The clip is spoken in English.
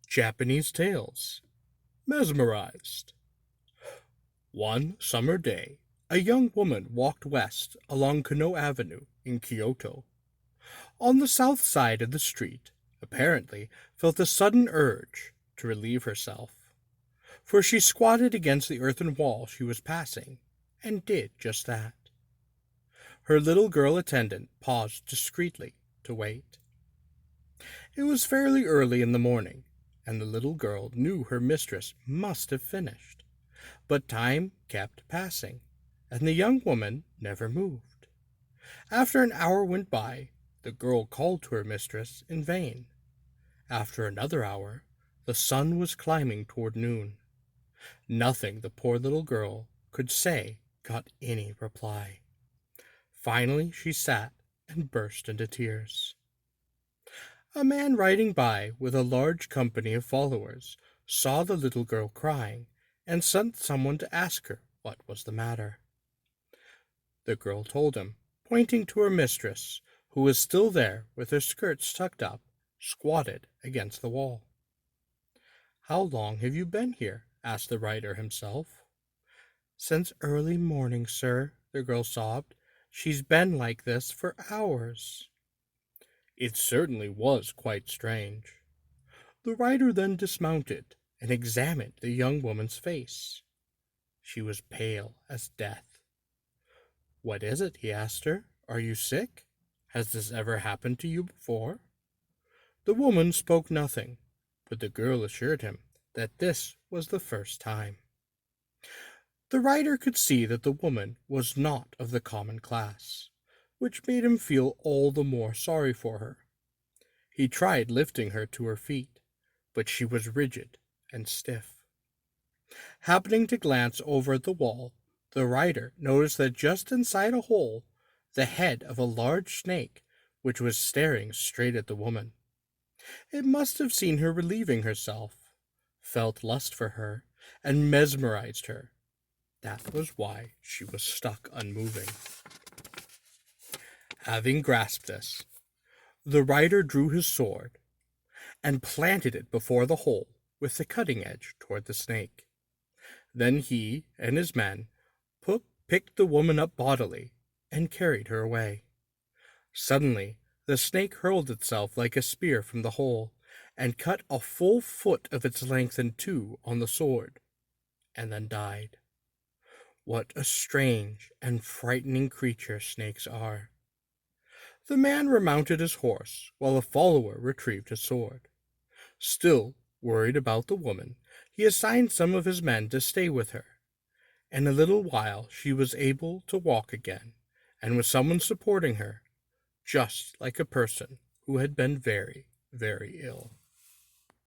Japanese Tales. Mesmerized. One summer day, a young woman walked west along Kano Avenue in Kyoto. On the south side of the street, apparently felt a sudden urge to relieve herself, for she squatted against the earthen wall she was passing, and did just that. Her little girl attendant paused discreetly to wait. It was fairly early in the morning, and the little girl knew her mistress must have finished. But time kept passing, and the young woman never moved. After an hour went by, the girl called to her mistress in vain. After another hour, the sun was climbing toward noon. Nothing the poor little girl could say got any reply. Finally she sat and burst into tears. A man riding by with a large company of followers saw the little girl crying and sent someone to ask her what was the matter. The girl told him, pointing to her mistress, who was still there with her skirts tucked up, squatted against the wall. "How long have you been here?" asked the rider himself. "Since early morning, sir," the girl sobbed. "She's been like this for hours." It certainly was quite strange. The rider then dismounted and examined the young woman's face. She was pale as death. "What is it?" he asked her. "Are you sick? Has this ever happened to you before?" The woman spoke nothing, but the girl assured him that this was the first time. The rider could see that the woman was not of the common class, which made him feel all the more sorry for her. He tried lifting her to her feet, but she was rigid and stiff. Happening to glance over at the wall, the rider noticed that just inside a hole, the head of a large snake, which was staring straight at the woman. It must have seen her relieving herself, felt lust for her, and mesmerized her. That was why she was stuck unmoving. Having grasped this, the rider drew his sword and planted it before the hole with the cutting edge toward the snake. Then he and his men picked the woman up bodily and carried her away. Suddenly, the snake hurled itself like a spear from the hole and cut a full foot of its length in two on the sword, and then died. What a strange and frightening creature snakes are. The man remounted his horse, while a follower retrieved his sword. Still worried about the woman, he assigned some of his men to stay with her. In a little while she was able to walk again, and with someone supporting her, just like a person who had been very, very ill.